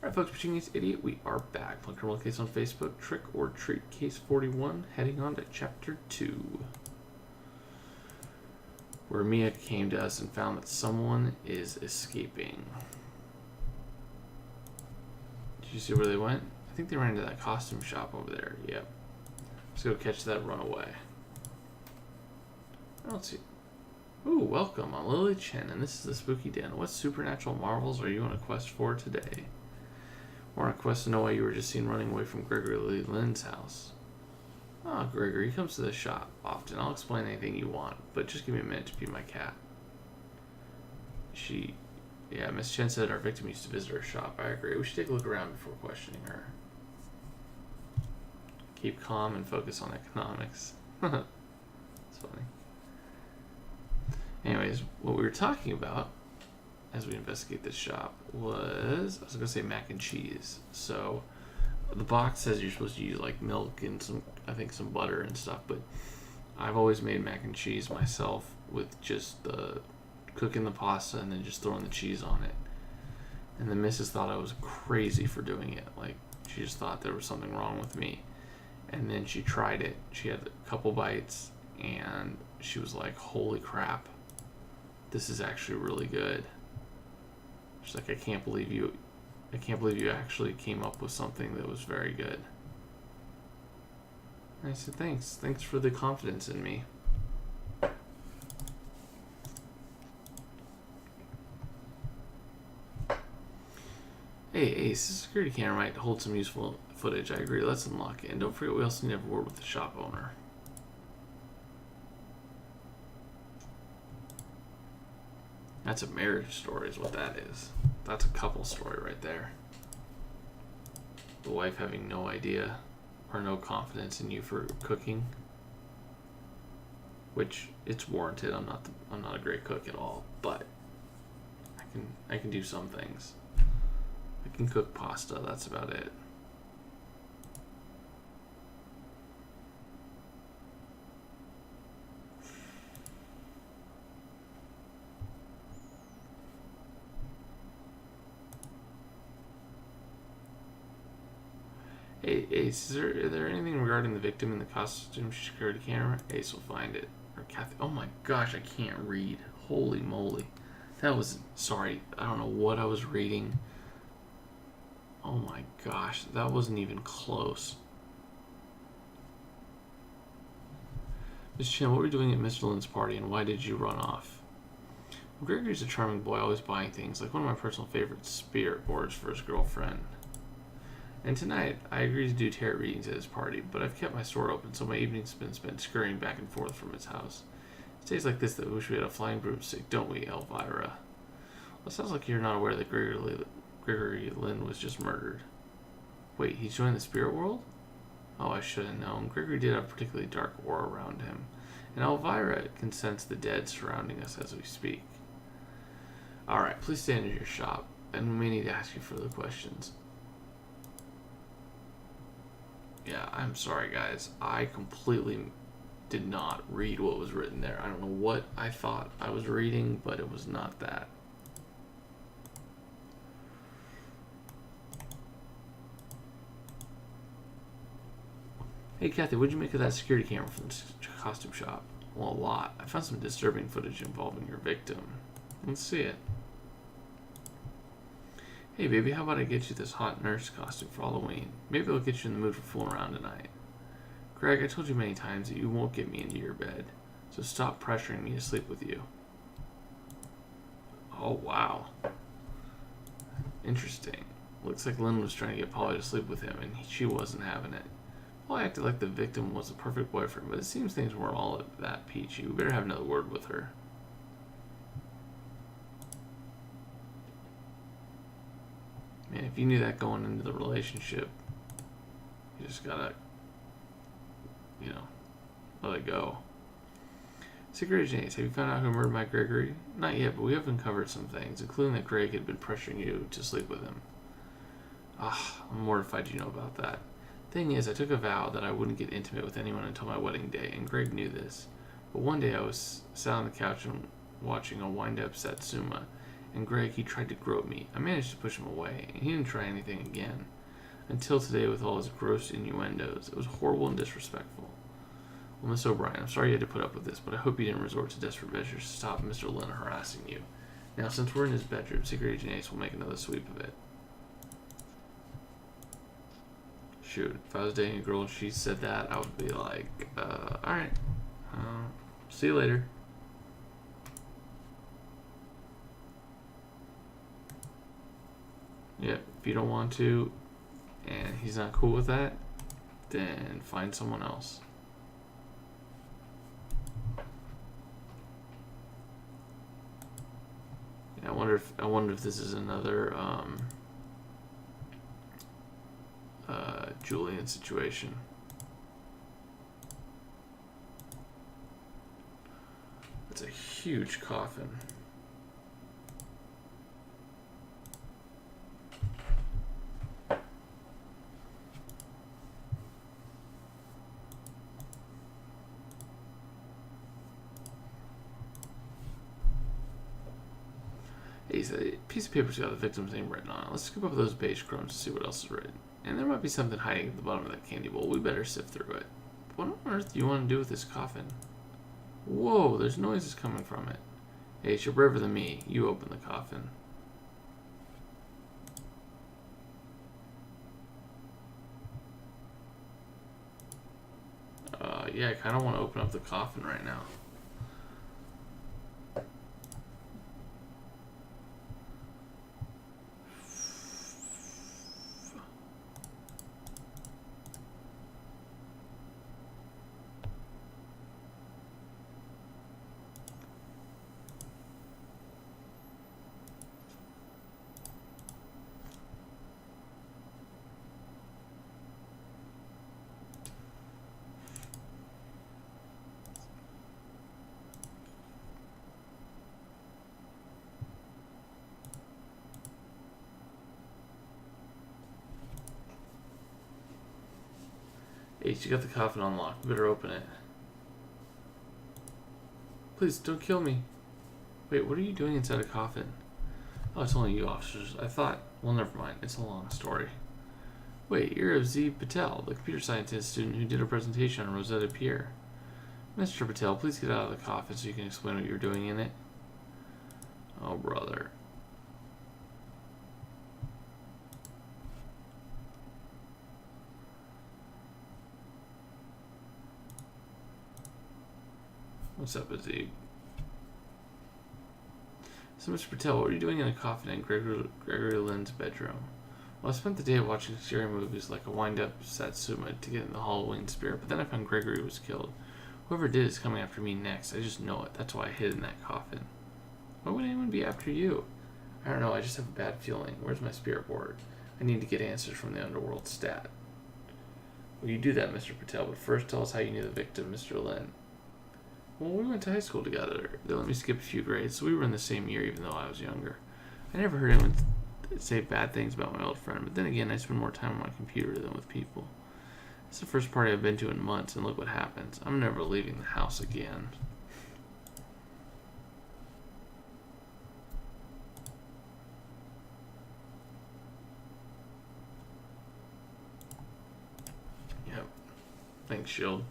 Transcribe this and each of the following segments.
Alright folks, Machine Idiot, we are back. Playing Criminal Case on Facebook, Trick or Treat Case 41, heading on to Chapter 2. Where Mia came to us and found that someone is escaping. Did you see where they went? I think they ran into that costume shop over there. Yep. Let's go catch that runaway. I don't see... Ooh, welcome. I'm Lily Chen, and this is the Spooky Den. What supernatural marvels are you on a quest for today? We're on a quest to know why you were just seen running away from Gregory Lynn's house. Oh, Gregory comes to the shop often. I'll explain anything you want, but just give me a minute to be my cat. Yeah, Miss Chen said our victim used to visit her shop. I agree. We should take a look around before questioning her. Keep calm and focus on economics. That's funny. Anyways, what we were talking about as we investigate this shop was, I was going to say mac and cheese. So the box says you're supposed to use like milk and some butter and stuff, but I've always made mac and cheese myself with just cooking the pasta and then just throwing the cheese on it. And the missus thought I was crazy for doing it. Like, she just thought there was something wrong with me. And then she tried it. She had a couple bites and she was like, holy crap, this is actually really good. She's like, I can't believe you actually came up with something that was very good. And I said, thanks for the confidence in me. Hey Ace, the security camera might hold some useful footage. I agree, let's unlock it. And don't forget, we also need to have a word with the shop owner. That's a marriage story is what that is. That's a couple story right there. The wife having no idea or no confidence in you for cooking. Which, it's warranted. I'm not a great cook at all, but I can do some things. I can cook pasta, that's about it. Hey, Ace, is there anything regarding the victim in the costume security camera? Ace will find it. Or Kathy. Oh my gosh, I can't read. Holy moly. That was... Sorry, I don't know what I was reading. Oh my gosh, that wasn't even close. Miss Chen, what were you doing at Mr. Lynn's party and why did you run off? Well, Gregory's a charming boy, always buying things, like one of my personal favorites, spirit boards for his girlfriend. And tonight, I agreed to do tarot readings at his party, but I've kept my store open, so my evening's been spent scurrying back and forth from his house. It's days like this that we wish we had a flying broomstick, don't we, Elvira? Well, it sounds like you're not aware that Gregory Lynn was just murdered. Wait, he joined the spirit world? Oh, I should have known. Gregory did have a particularly dark aura around him, and Elvira can sense the dead surrounding us as we speak. Alright, please stand in your shop, and we may need to ask you further questions. Yeah, I'm sorry guys. I completely did not read what was written there. I don't know what I thought I was reading, but it was not that. Hey Kathy, what'd you make of that security camera from the costume shop? Well, a lot. I found some disturbing footage involving your victim. Let's see it. Hey baby, how about I get you this hot nurse costume for Halloween? Maybe it'll get you in the mood for fooling around tonight. Greg, I told you many times that you won't get me into your bed, so stop pressuring me to sleep with you. Oh wow. Interesting. Looks like Lynn was trying to get Polly to sleep with him, and she wasn't having it. Polly acted like the victim was a perfect boyfriend, but it seems things weren't all that peachy. We better have another word with her. Man, if you knew that going into the relationship, you just gotta, let it go. Secret Agent Ace, have you found out who murdered my Gregory? Not yet, but we have uncovered some things, including that Greg had been pressuring you to sleep with him. I'm mortified you know about that. Thing is, I took a vow that I wouldn't get intimate with anyone until my wedding day, and Greg knew this. But one day I was sat on the couch and watching a wind-up Satsuma, And Greg, he tried to grope me. I managed to push him away, and he didn't try anything again. Until today with all his gross innuendos. It was horrible and disrespectful. Well, Miss O'Brien, I'm sorry you had to put up with this, but I hope you didn't resort to desperate measures to stop Mr. Lynn harassing you. Now, since we're in his bedroom, Secret Agent Ace will make another sweep of it. Shoot, if I was dating a girl and she said that, I would be like, alright. See you later. Yep, if you don't want to, and he's not cool with that, then find someone else. Yeah, I wonder if this is another Julian situation. It's a huge coffin. He's a piece of paper's got the victim's name written on it. Let's scoop up those beige crumbs to see what else is written. And there might be something hiding at the bottom of that candy bowl. We better sift through it. What on earth do you want to do with this coffin? Whoa, there's noises coming from it. Ace, you're braver than me. You open the coffin. Yeah, I kind of want to open up the coffin right now. Ace, you got the coffin unlocked. We better open it. Please, don't kill me. Wait, what are you doing inside a coffin? Oh, it's only you officers. I thought... Well, never mind. It's a long story. Wait, you're Avzi Patel, the computer scientist student who did a presentation on Rosetta Pier. Mr. Patel, please get out of the coffin so you can explain what you're doing in it. Oh, brother. What's up, Azib? So, Mr. Patel, what are you doing in a coffin in Gregory Lynn's bedroom? Well, I spent the day watching scary movies like a wind-up Satsuma to get in the Halloween spirit, but then I found Gregory was killed. Whoever did is coming after me next. I just know it. That's why I hid in that coffin. Why would anyone be after you? I don't know. I just have a bad feeling. Where's my spirit board? I need to get answers from the underworld stat. Well, you do that, Mr. Patel, but first tell us how you knew the victim, Mr. Lynn. Well, we went to high school together. They let me skip a few grades, so we were in the same year even though I was younger. I never heard anyone say bad things about my old friend, but then again, I spend more time on my computer than with people. It's the first party I've been to in months, and look what happens. I'm never leaving the house again. Yep. Thanks, Shield.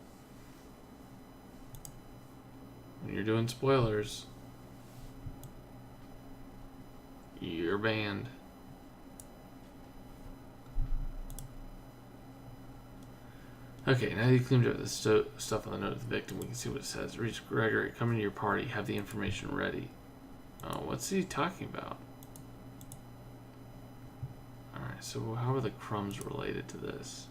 When you're doing spoilers, you're banned. Okay, now that you cleaned up the stuff on the note of the victim, we can see what it says. Reach Gregory, come into your party, have the information ready. Oh, what's he talking about? Alright, so how are the crumbs related to this?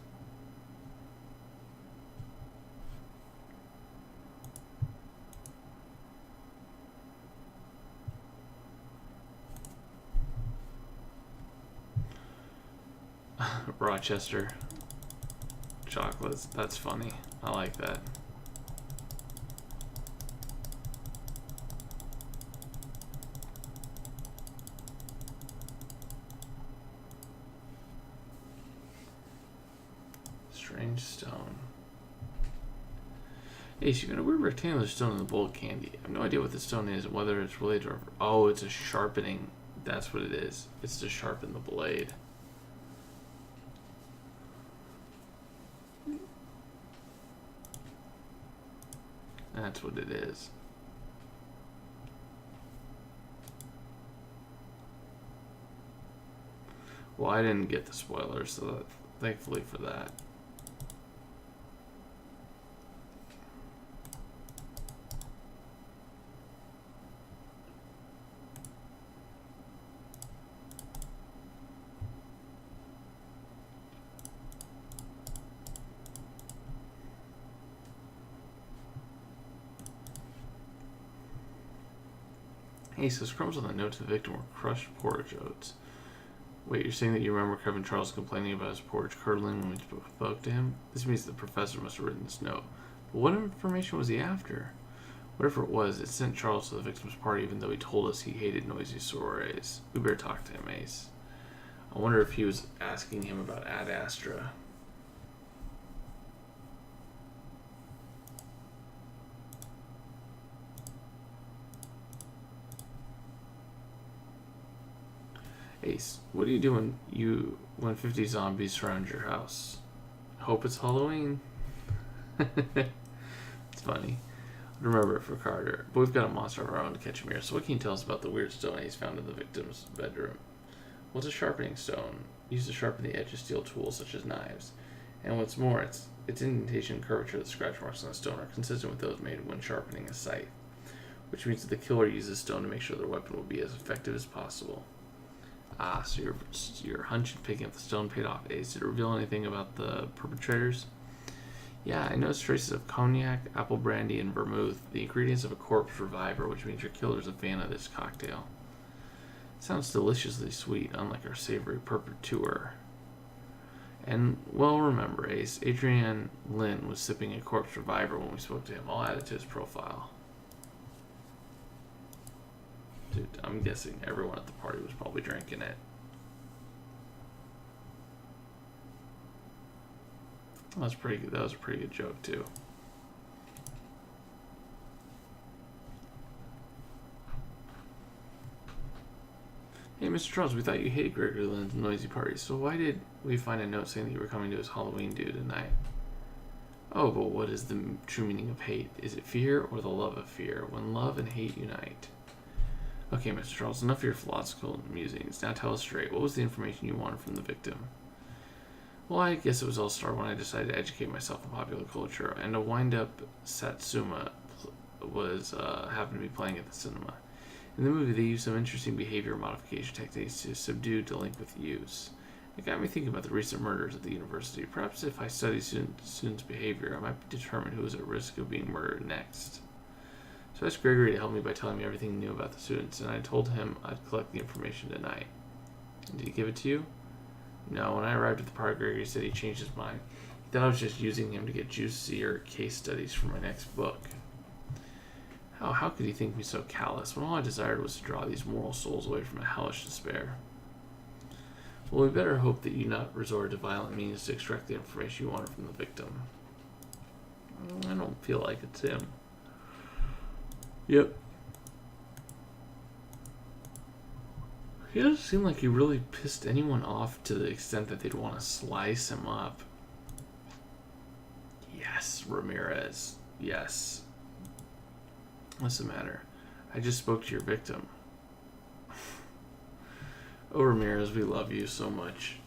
Rochester chocolates. That's funny. I like that. Strange stone. Ace, you got a weird rectangular stone in the bowl of candy. I have no idea what the stone is and whether it's related to... Oh, it's a sharpening That's what it is. It's to sharpen the blade. That's what it is. Well, I didn't get the spoilers, so thankfully for that. He says crumbs on the note to the victim were crushed porridge oats. Wait, you're saying that you remember Kevin Charles complaining about his porridge curdling when we spoke to him? This means the professor must have written this note. But what information was he after? Whatever it was, it sent Charles to the victim's party even though he told us he hated noisy soirees. We better talk to him, Ace. I wonder if he was asking him about Ad Astra. Ace, what are you doing when 50 zombies surround your house? Hope it's Halloween. It's funny. Remember it for Carter. But we've got a monster of our own to catch him here. So what can you tell us about the weird stone Ace found in the victim's bedroom? Well, it's a sharpening stone, used to sharpen the edge of steel tools such as knives. And what's more, its indentation and curvature of the scratch marks on the stone are consistent with those made when sharpening a scythe, which means that the killer uses stone to make sure their weapon will be as effective as possible. Ah, so your hunch in picking up the stone paid off, Ace. Did it reveal anything about the perpetrators? Yeah, I noticed traces of cognac, apple brandy, and vermouth, the ingredients of a corpse reviver, which means your killer's a fan of this cocktail. It sounds deliciously sweet, unlike our savory perpetuer. And, well, remember, Ace, Adrian Lynn was sipping a corpse reviver when we spoke to him. I'll add it to his profile. Dude, I'm guessing everyone at the party was probably drinking it. That was pretty good. That was a pretty good joke too. Hey, Mr. Charles, we thought you hated Gregory Lynn's noisy parties, so why did we find a note saying that you were coming to his Halloween do tonight? Oh, but what is the true meaning of hate? Is it fear or the love of fear? When love and hate unite. Okay, Mr. Charles, enough of your philosophical musings. Now tell us straight, what was the information you wanted from the victim? Well, I guess it was all started when I decided to educate myself in popular culture, and a wind-up Satsuma was happened to be playing at the cinema. In the movie, they used some interesting behavior modification techniques to subdue delinquent youths. It got me thinking about the recent murders at the university. Perhaps if I studied students' behavior, I might determine who is at risk of being murdered next. So I asked Gregory to help me by telling me everything he knew about the students, and I told him I'd collect the information tonight. Did he give it to you? No, when I arrived at the party, Gregory said he changed his mind. He thought I was just using him to get juicier case studies for my next book. How could he think me so callous, when all I desired was to draw these moral souls away from a hellish despair? Well, we better hope that you not resort to violent means to extract the information you wanted from the victim. I don't feel like it's him. Yep. He doesn't seem like he really pissed anyone off to the extent that they'd want to slice him up. Yes, Ramirez. Yes. What's the matter? I just spoke to your victim. Oh, Ramirez, we love you so much.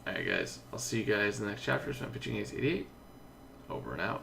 Alright, guys. I'll see you guys in the next chapter. It's been Pitching Ace 88. Over and out.